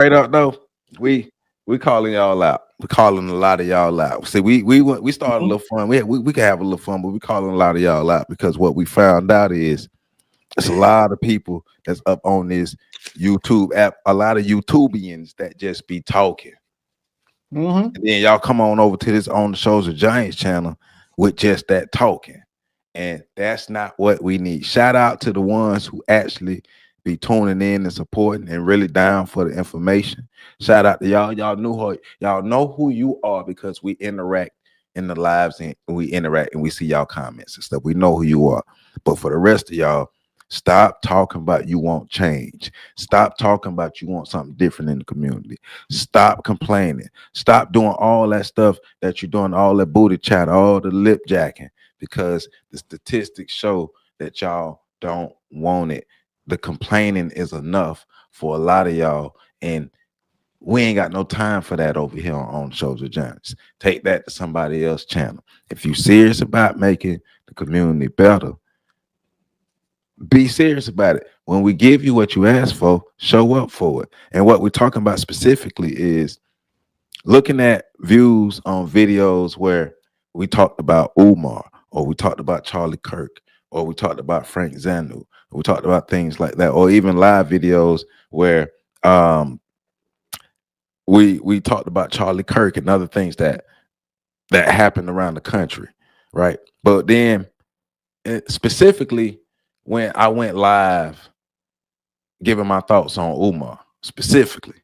Straight up though, we calling y'all out. We calling a lot of y'all out. See, we started a Mhm. little fun. We can have a little fun, but we calling a lot of y'all out because what we found out is it's a lot of people that's up on this YouTube app. A lot of YouTubians that just be talking. Mhm. And then y'all come on over to this On the Shows of Giants channel with just that talking. And that's not what we need. Shout out to the ones who actually be tuning in and supporting and really down for the information. Shout out to y'all. Y'all know who you are because we interact in the lives and we interact and we see y'all comments and stuff. We know who you are. But for the rest of y'all, stop talking about you want change. Stop talking about you want something different in the community. Stop complaining. Stop doing all that stuff that you're doing, all that booty chat, all the lip jacking, because the statistics show that y'all don't want it. The complaining is enough for a lot of y'all, and we ain't got no time for that over here on Shows of Giants. Take that to somebody else's channel. If you're serious about making the community better, be serious about it. When we give you what you ask for, show up for it. And what we're talking about specifically is looking at views on videos where we talked about Umar, or we talked about Charlie Kirk, or we talked about Frank Zanu, or we talked about things like that, or even live videos where we talked about Charlie Kirk and other things that happened around the country, right? But then specifically when I went live giving my thoughts on Umar specifically,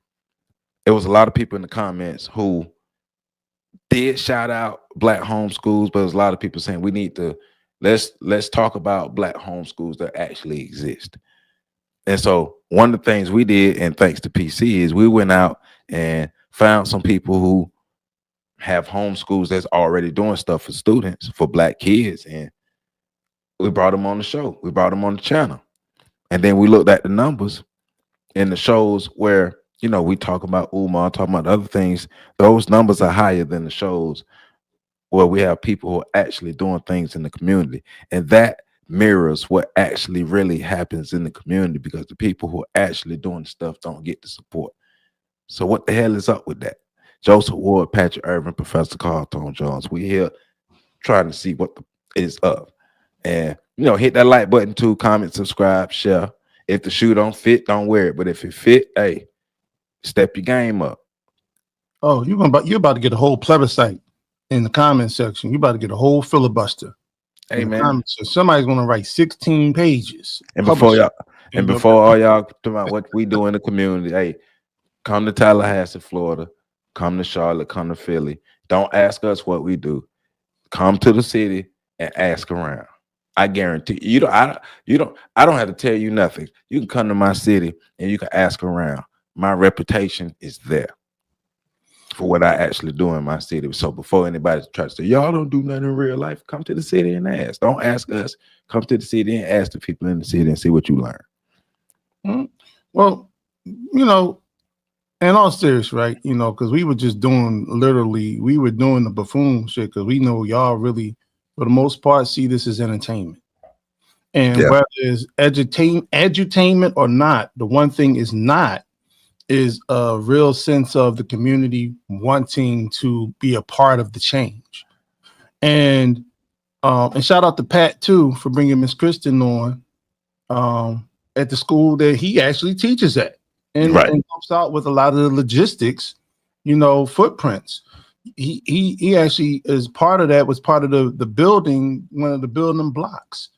there was a lot of people in the comments who did shout out black homeschools, but there's a lot of people saying we need to let's talk about black homeschools that actually exist. And so one of the things we did, and thanks to PC, is we went out and found some people who have homeschools that's already doing stuff for students, for black kids, and we brought them on the show. We brought them on the channel. And then we looked at the numbers in the shows where, we talk about Umar, talking about other things. Those numbers are higher than the shows where we have people who are actually doing things in the community. And that mirrors what actually really happens in the community, because the people who are actually doing stuff don't get the support. So what the hell is up with that? Joseph Ward, Patrick Irvin, Professor Carlton Jones. We here trying to see what is up. And hit that like button too, comment, subscribe, share. If the shoe don't fit, don't wear it. But if it fit, hey, step your game up. Oh, you're about to get a whole plebiscite in the comment section. You're about to get a whole filibuster Hey in the man. comments. So somebody's gonna write 16 pages. And before all y'all talk about what we do in the community, hey, come to Tallahassee, Florida, come to Charlotte, come to Philly. Don't ask us what we do. Come to the city and ask around. I guarantee you. I don't have to tell you nothing. You can come to my city and you can ask around. My reputation is there for what I actually do in my city. So before anybody tries to say, y'all don't do nothing in real life, come to the city and ask. Don't ask us. Come to the city and ask the people in the city and see what you learn. Well, in all serious, right? Because we were just doing we were doing the buffoon shit because we know y'all really, for the most part, see this as entertainment. And whether it's edutainment or not, the one thing is not is a real sense of the community wanting to be a part of the change. And shout out to Pat too for bringing Miss Kristen on at the school that he actually teaches at, and helps out with a lot of the logistics, footprints. He actually is part of that. Was part of the building, one of the building blocks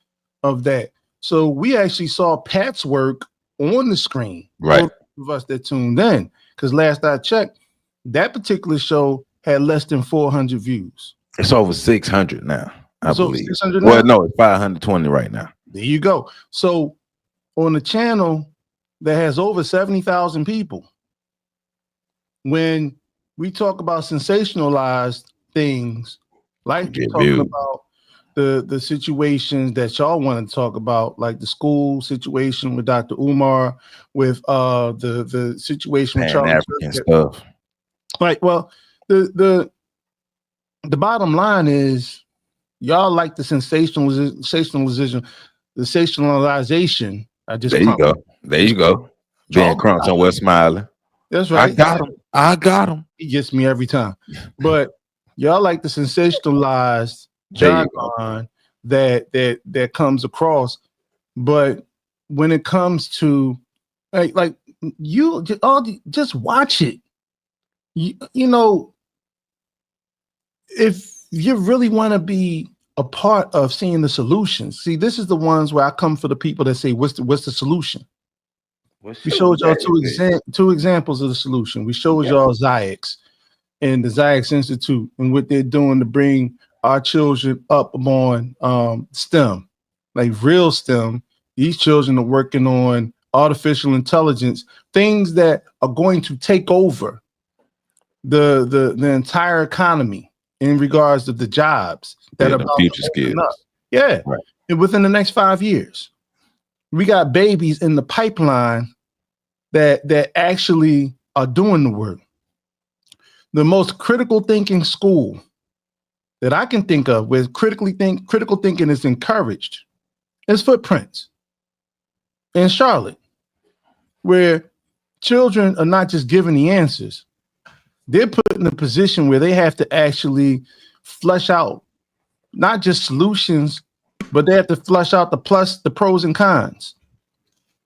of that. So we actually saw Pat's work on the screen. Right. Of us that tuned in, because last I checked, that particular show had less than 400 views. It's over 600 now, I believe. 600 well, no, it's 520 right now. There you go. So on the channel that has over 70,000 people, when we talk about sensationalized things, like talking about the situations that y'all want to talk about, like the school situation with Dr. Umar, with the situation with Charlie African stuff. Right. Well, the bottom line is y'all like the sensationalization. I just there you go. Being crunk somewhere smiling. That's I right. got him. I got him. He gets me every time. But y'all like the sensationalized There you go. jargon that comes across. But when it comes to like you just watch it. You know, if you really want to be a part of seeing the solutions, see, this is the ones where I come for the people that say, what's the solution? Well, We shoot, showed y'all that is it. two examples of the solution. We showed Yeah. y'all Ziax and the Ziax Institute and what they're doing to bring our children up on STEM, like real STEM. These children are working on artificial intelligence, things that are going to take over the entire economy in regards to the jobs that Yeah, are the about to future open up. skills. Yeah, Right. and within the next 5 years, we got babies in the pipeline that actually are doing the work. The most critical thinking school that I can think of where critical thinking is encouraged is Footprints in Charlotte, where children are not just given the answers. They're put in a position where they have to actually flesh out not just solutions, but they have to flesh out the pros and cons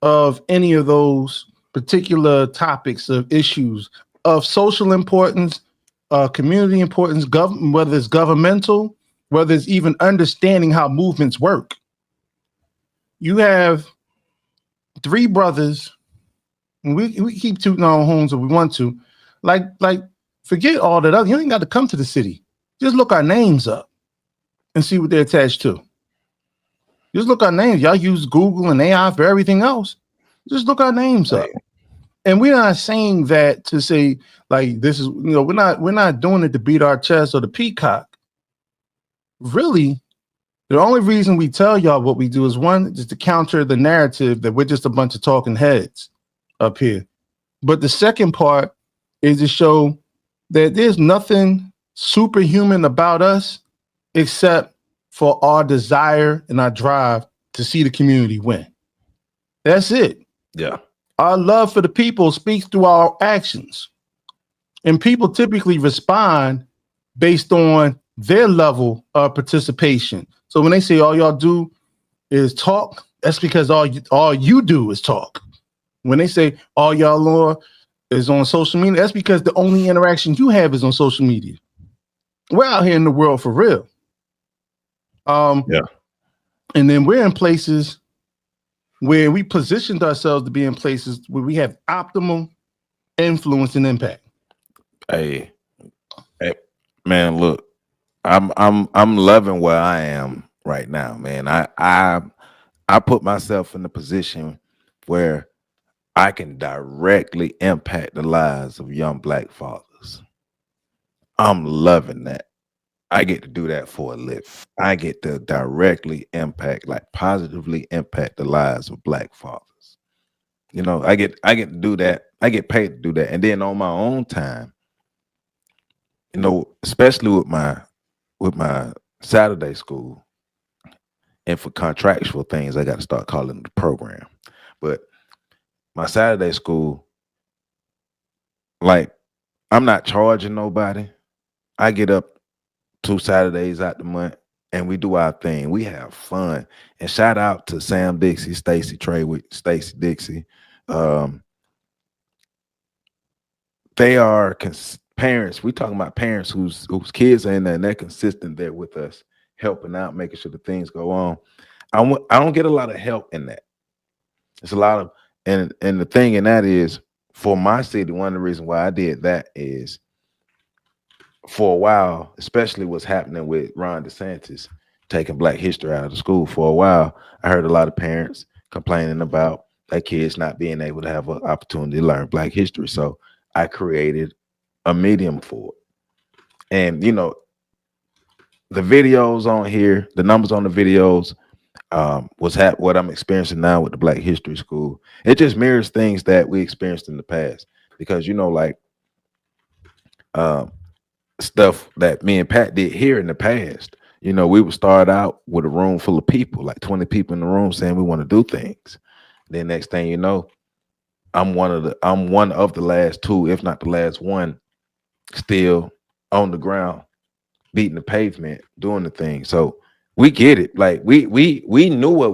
of any of those particular topics of issues of social importance, community importance, whether it's governmental, whether it's even understanding how movements work. You have three brothers, and we keep tooting our own horns if we want to. Like, forget all that other. You ain't got to come to the city. Just look our names up and see what they're attached to. Just look our names. Y'all use Google and AI for everything else. Just look our names up. And we're not saying that to say like this is, we're not doing it to beat our chest or to peacock. Really, the only reason we tell y'all what we do is one, just to counter the narrative that we're just a bunch of talking heads up here. But the second part is to show that there's nothing superhuman about us except for our desire and our drive to see the community win. That's it. Yeah. Our love for the people speaks through our actions. And people typically respond based on their level of participation. So when they say all y'all do is talk, that's because all you do is talk. When they say all y'all is on social media, that's because the only interaction you have is on social media. We're out here in the world for real. Yeah. And then we're in places where we positioned ourselves to be in places where we have optimal influence and impact. Hey, man, look, I'm loving where I am right now, man. I put myself in a position where I can directly impact the lives of young Black fathers. I'm loving that. I get to do that for a living. I get to directly impact, like positively impact the lives of Black fathers. I get to do that. I get paid to do that. And then on my own time, especially with my Saturday school, and for contractual things, I got to start calling it the program. But my Saturday school, like, I'm not charging nobody. I get up 2 Saturdays out the month and we do our thing. We have fun. And shout out to Sam Dixie, Stacy Trey with Stacy Dixie. They are parents. We talking about parents whose kids are in there and they're consistent there with us, helping out, making sure the things go on. I don't get a lot of help in that. It's a lot of, and the thing in that is, for my city, one of the reasons why I did that is, for a while, especially what's happening with Ron DeSantis taking Black history out of the school, for a while, I heard a lot of parents complaining about their kids not being able to have an opportunity to learn Black history. So I created a medium for it. And, the videos on here, the numbers on the videos, what I'm experiencing now with the Black History School, it just mirrors things that we experienced in the past. Because, like, stuff that me and Pat did here in the past. We would start out with a room full of people, like 20 people in the room saying we want to do things. Then next thing you know, I'm one of the last two, if not the last one, still on the ground, beating the pavement, doing the thing. So we get it. Like we knew what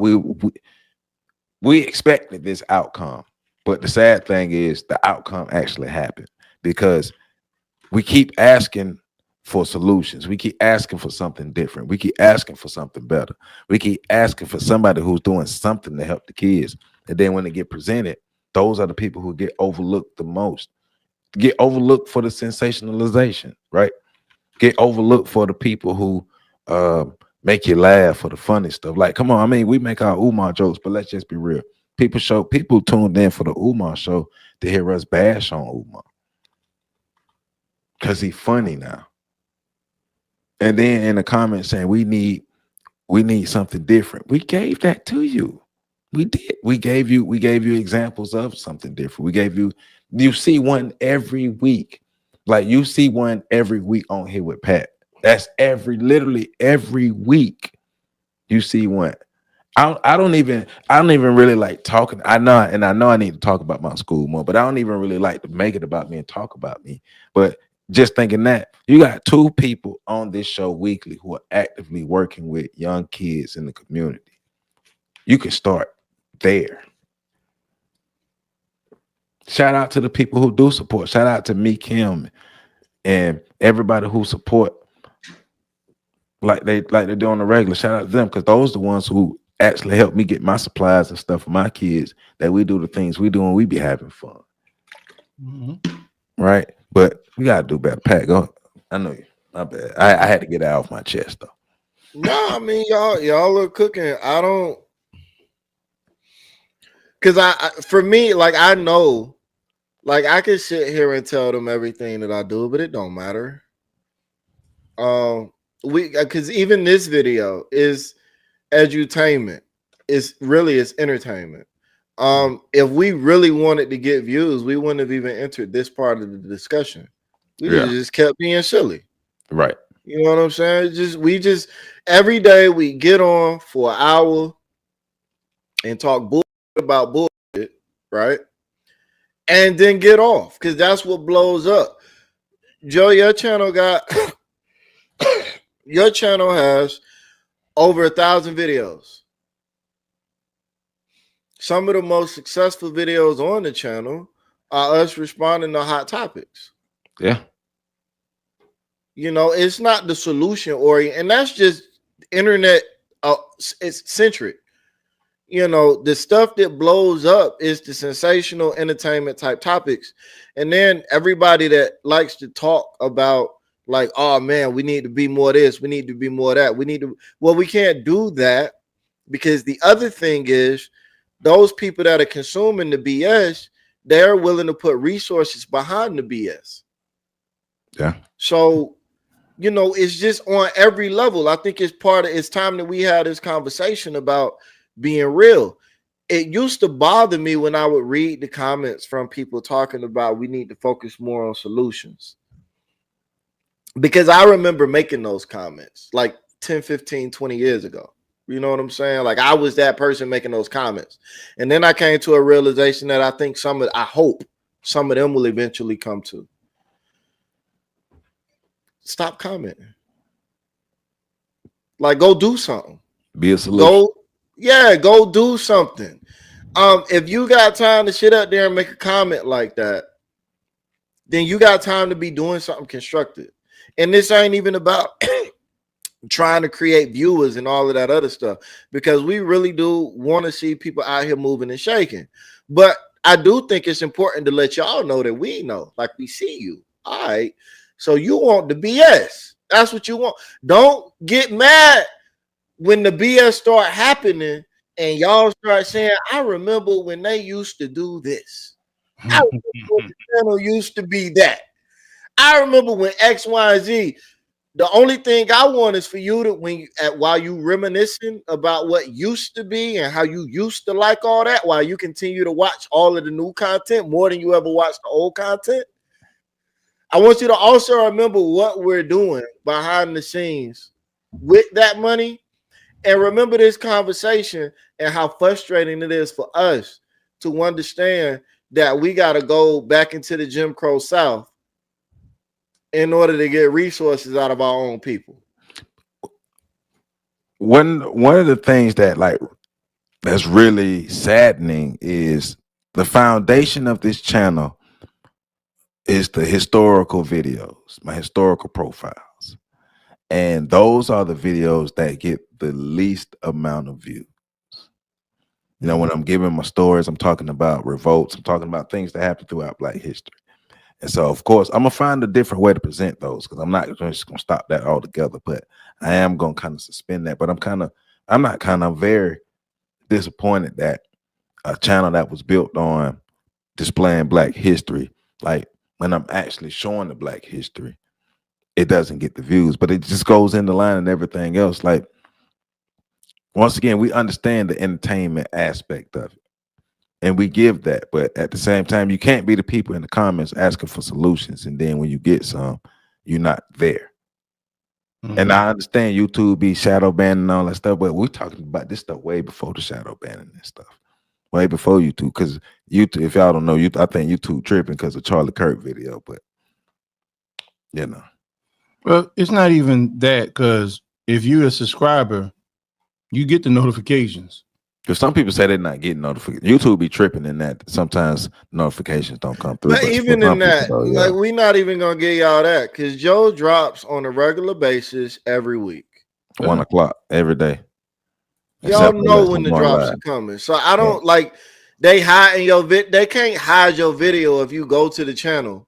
we expected this outcome. But the sad thing is the outcome actually happened because we keep asking for solutions. We keep asking for something different. We keep asking for something better. We keep asking for somebody who's doing something to help the kids. And then when they get presented, those are the people who get overlooked the most. Get overlooked for the sensationalization, right? Get overlooked for the people who make you laugh for the funny stuff. Like, come on, I mean, we make our Umar jokes, but let's just be real. People tuned in for the Umar show to hear us bash on Umar because he's funny now. And then in the comments saying we need something different. We gave that to you. We did. We gave you examples of something different. We gave you see one every week. Like you see one every week on here with Pat. That's literally every week you see one. I don't even really like talking. I know I need to talk about my school more, but I don't even really like to make it about me and talk about me. But just thinking that you got two people on this show weekly who are actively working with young kids in the community. You can start there. Shout out to the people who do support. Shout out to me, Kim, and everybody who support like they do on the regular. Shout out to them because those are the ones who actually help me get my supplies and stuff for my kids. That we do the things we do and we be having fun. Mm-hmm. Right? But we gotta do better. Pat, go. I know you. My bad. I had to get that off my chest though. No, I mean y'all are cooking. I don't, because for me, like I know, like I can sit here and tell them everything that I do, but it don't matter. Because even this video is edutainment. It's entertainment. If we really wanted to get views, we wouldn't have even entered this part of the discussion. We just kept being silly. Right. You know what I'm saying? We just every day we get on for an hour and talk bullshit about bullshit, right? And then get off because that's what blows up. Joe, your channel your channel has over 1,000 videos. Some of the most successful videos on the channel are us responding to hot topics. Yeah. You know, it's not the solution oriented, and that's just internet it's centric. You know, the stuff that blows up is the sensational entertainment type topics. And then everybody that likes to talk about like, oh man, we need to be more this, we need to be more that. We can't do that because the other thing is those people that are consuming the BS, they're willing to put resources behind the BS. Yeah. So, you know, it's just on every level. I think it's time that we had this conversation about being real. It used to bother me when I would read the comments from people talking about we need to focus more on solutions. Because I remember making those comments like 10, 15, 20 years ago. You know what I'm saying? Like I was that person making those comments. And then I came to a realization that I think I hope some of them will eventually come to. Stop commenting. Like go do something. Be a solution. Go do something. If you got time to sit up there and make a comment like that, then you got time to be doing something constructive. And this ain't even about trying to create viewers and all of that other stuff, because we really do want to see people out here moving and shaking. But I do think it's important to let y'all know that we know, like we see you. All right. So you want the BS. That's what you want. Don't get mad when the BS start happening and y'all start saying, I remember when they used to do this. I remember when the channel used to be that. I remember when X, Y, and Z. The only thing I want is for you to, while you reminiscing about what used to be and how you used to like all that, while you continue to watch all of the new content more than you ever watched the old content, I want you to also remember what we're doing behind the scenes with that money. And remember this conversation and how frustrating it is for us to understand that we got to go back into the Jim Crow South in order to get resources out of our own people. One of the things that that's really saddening is the foundation of this channel is the historical videos, my historical profiles. And those are the videos that get the least amount of views. You know, when I'm giving my stories, I'm talking about revolts, I'm talking about things that happened throughout Black history. And so, of course, I'm gonna find a different way to present those, because I'm not just gonna stop that altogether, but I am gonna kind of suspend that. But I'm very disappointed that a channel that was built on displaying Black history, like when I'm actually showing the Black history, it doesn't get the views, but it just goes in the line and everything else. Like, once again, we understand the entertainment aspect of it, and we give that, but at the same time, you can't be the people in the comments asking for solutions, and then when you get some, you're not there. And I understand YouTube be shadow banning and all that stuff, but we're talking about this stuff way before the shadow banning and stuff. Way before YouTube, because YouTube, if y'all don't know, I think YouTube tripping because of Charlie Kirk video, but you know. Well, it's not even that, because if you're a subscriber, you get the notifications. Because some people say they're not getting notifications. YouTube be tripping in that sometimes notifications don't come through. But even in that, like, we're not even gonna get y'all that, because Joe drops on a regular basis every week. 1 o'clock every day. Y'all know when the drops are coming. So I don't like they hide in your they can't hide your video if you go to the channel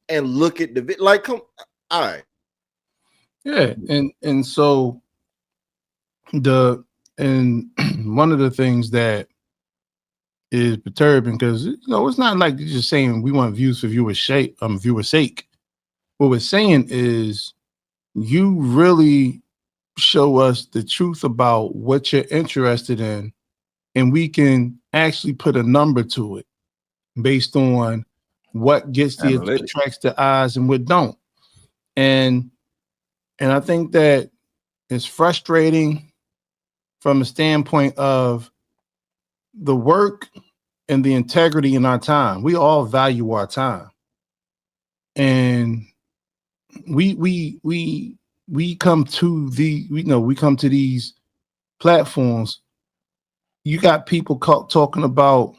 and look at the video. Like, come, all right. Yeah, and so one of the things that is perturbing, because it's not like you're just saying we want views for viewers' sake. What we're saying is you really show us the truth about what you're interested in, and we can actually put a number to it based on what gets attracts the eyes and what don't. And I think that it's frustrating from a standpoint of the work and the integrity in our time. We all value our time, and we come to these platforms. You got people talking about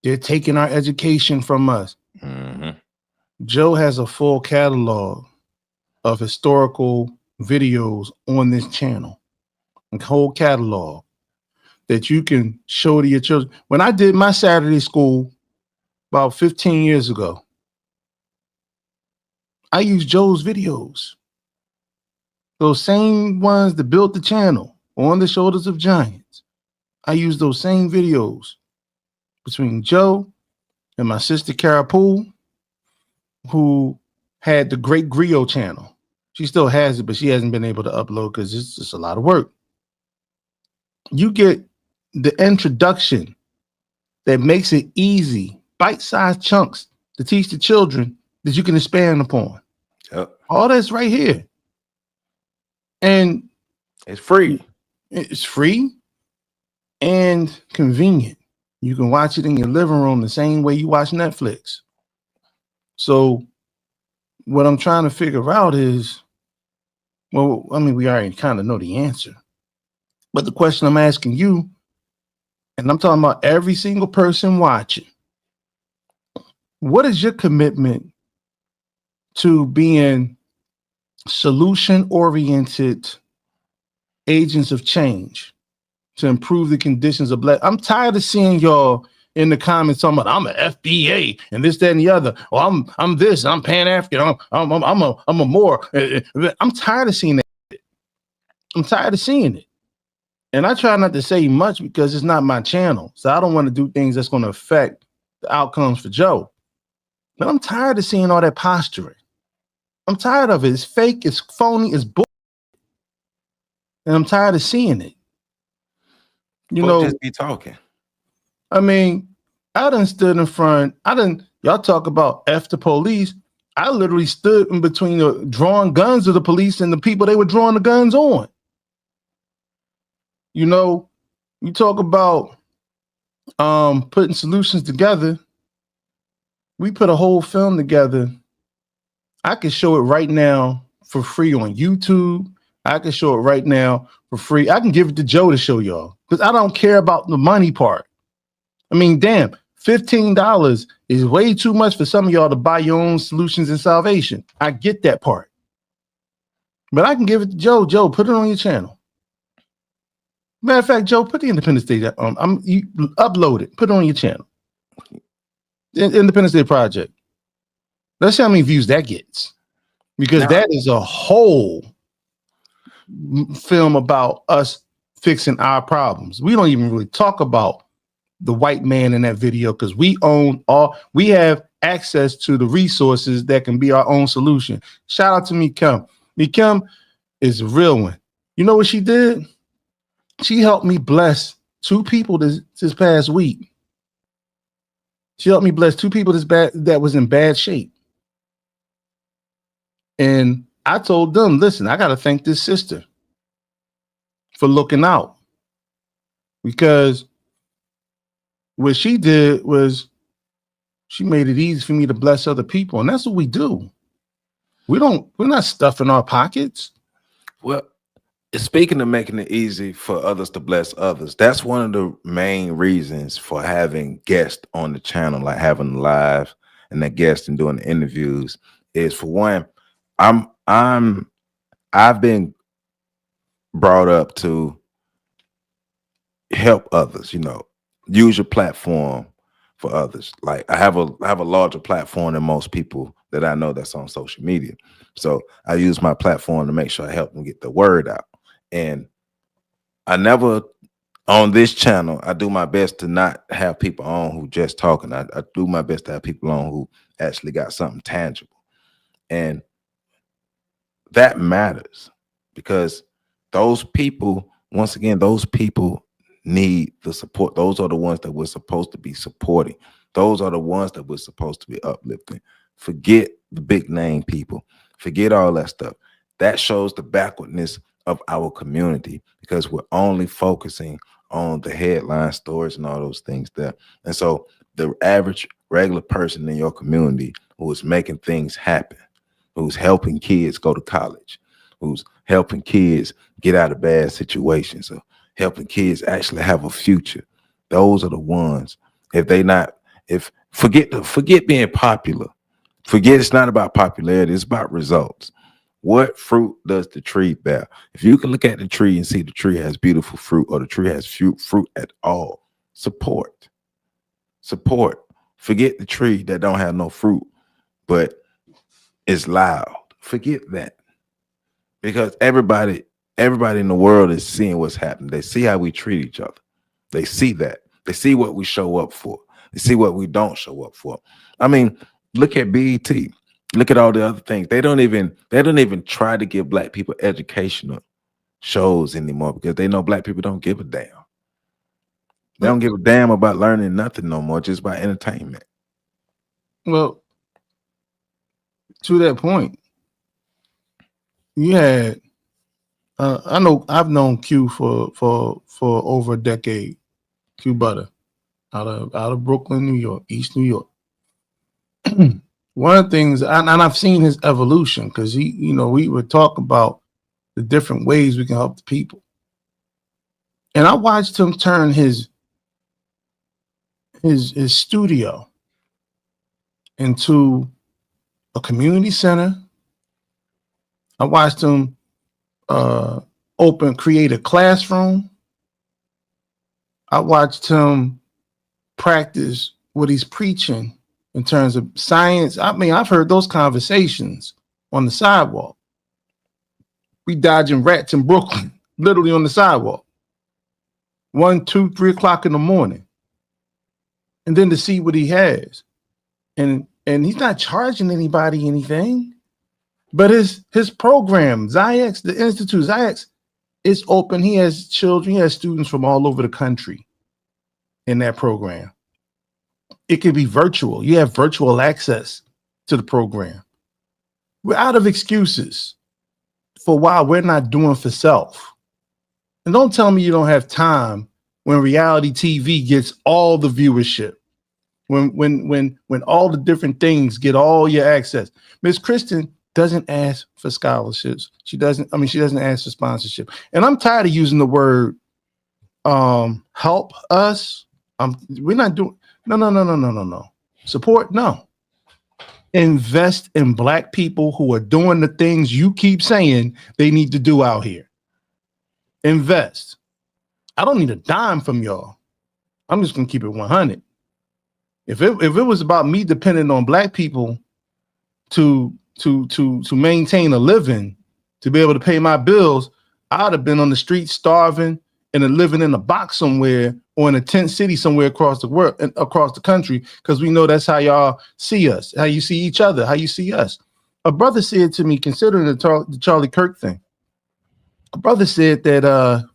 they're taking our education from us. Mm-hmm. Joe has a full catalog of historical videos on this channel, a whole catalog that you can show to your children. When I did my Saturday school about 15 years ago, I used Joe's videos. Those same ones that built the channel, On the Shoulders of Giants. I used those same videos between Joe and my sister Cara Poole, who had the Great Griot channel. She still has it, but she hasn't been able to upload because it's just a lot of work. You get the introduction that makes it easy, bite-sized chunks to teach the children that you can expand upon. Yep. All that's right here. And it's free. It's free and convenient. You can watch it in your living room the same way you watch Netflix. So what I'm trying to figure out is, well, I mean, we already kind of know the answer. But the question I'm asking you, and I'm talking about every single person watching, what is your commitment to being solution-oriented agents of change to improve the conditions of Black? I'm tired of seeing y'all in the comments talking about I'm an FBA and this, that, and the other. Or I'm this. I'm Pan-African. I'm a Moor. I'm tired of seeing that. I'm tired of seeing it. And I try not to say much because it's not my channel. So I don't want to do things that's going to affect the outcomes for Joe. But I'm tired of seeing all that posturing. I'm tired of it. It's fake. It's phony. It's bull. And I'm tired of seeing it. You know, just be talking. I mean, I done stood in front. Y'all talk about F the police. I literally stood in between the drawing guns of the police and the people they were drawing the guns on. You know, you talk about putting solutions together. We put a whole film together. I can show it right now for free on YouTube. I can show it right now for free. I can give it to Joe to show y'all because I don't care about the money part. I mean, damn, $15 is way too much for some of y'all to buy your own solutions and salvation. I get that part. But I can give it to Joe. Joe, put it on your channel. Matter of fact, Joe, put the Independence Day you upload it, put it on your channel. Independence Day Project. Let's see how many views that gets. Because that is a whole film about us fixing our problems. We don't even really talk about the white man in that video because we have access to the resources that can be our own solution. Shout out to Mikem. Mikem is a real one. You know what she did? She helped me bless 2 people this past week. She helped me bless 2 people that was in bad shape. And I told them, listen, I got to thank this sister for looking out. Because what she did was she made it easy for me to bless other people. And that's what we do. We're not stuffing our pockets. Well, speaking of making it easy for others to bless others, that's one of the main reasons for having guests on the channel, like having live and the guests and doing the interviews, is for one, I've been brought up to help others, use your platform for others. Like I have a larger platform than most people that I know that's on social media. So I use my platform to make sure I help them get the word out. And I never, on this channel, I do my best to not have people on who just talking. I do my best to have people on who actually got something tangible. And that matters because those people, once again, those people need the support. Those are the ones that we're supposed to be supporting. Those are the ones that we're supposed to be uplifting. Forget the big name people. Forget all that stuff. That shows the backwardness of our community because we're only focusing on the headline stories and all those things there. And so the average regular person in your community who is making things happen, who's helping kids go to college, who's helping kids get out of bad situations, or helping kids actually have a future. Those are the ones. Forget being popular. Forget it's not about popularity, it's about results. What fruit does the tree bear? If you can look at the tree and see the tree has beautiful fruit or the tree has fruit at all, support. Forget the tree that don't have no fruit, but it's loud. Forget that. Because everybody in the world is seeing what's happening. They see how we treat each other. They see that. They see what we show up for. They see what we don't show up for. I mean, look at BET. Look at all the other things. They don't even try to give Black people educational shows anymore because they know Black people don't give a damn. They don't give a damn about learning nothing no more, just by entertainment. Well, to that point, you had I've known Q for over a decade. Q Butter out of Brooklyn, New York, East New York. One of the things, and I've seen his evolution because we would talk about the different ways we can help the people. And I watched him turn his studio into a community center. I watched him create a classroom. I watched him practice what he's preaching in terms of science. I mean, I've heard those conversations on the sidewalk. We dodging rats in Brooklyn, literally on the sidewalk. 1, 2, 3 o'clock in the morning. And then to see what he has. And he's not charging anybody anything. But his program, Ziax, the Institute, Ziax, is open. He has children, he has students from all over the country in that program. It can be virtual. You have virtual access to the program. We're out of excuses for why we're not doing for self. And don't tell me you don't have time when reality TV gets all the viewership, when all the different things get all your access. Miss Kristen doesn't ask for scholarships. She doesn't ask for sponsorship. And I'm tired of using the word help us. We're not doing no. Support, no. Invest in Black people who are doing the things you keep saying they need to do out here. Invest. I don't need a dime from y'all. I'm just gonna keep it 100. If it was about me depending on Black people to maintain a living, to be able to pay my bills, I'd have been on the street starving and then living in a box somewhere or in a tent city somewhere across the world and across the country, because we know that's how y'all see us, how you see each other, how you see us. A brother said to me, considering the Charlie Kirk thing, a brother said that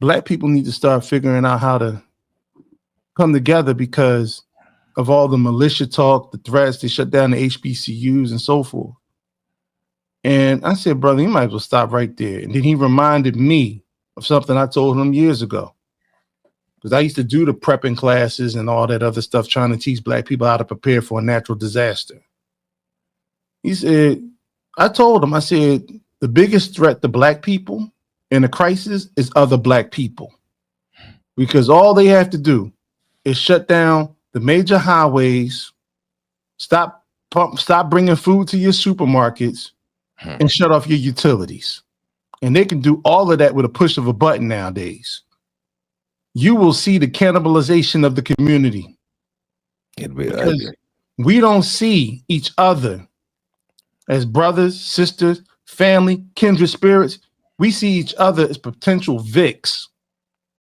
Black people need to start figuring out how to come together because of all the militia talk, the threats, they shut down the HBCUs and so forth. And I said, brother, you might as well stop right there. And then he reminded me of something I told him years ago. Because I used to do the prepping classes and all that other stuff, trying to teach Black people how to prepare for a natural disaster. He said, I told him, I said, the biggest threat to Black people in a crisis is other Black people. Because all they have to do is shut down the major highways, stop bringing food to your supermarkets, and shut off your utilities. And they can do all of that with a push of a button nowadays. You will see the cannibalization of the community. Because we don't see each other as brothers, sisters, family, kindred spirits. We see each other as potential vicks.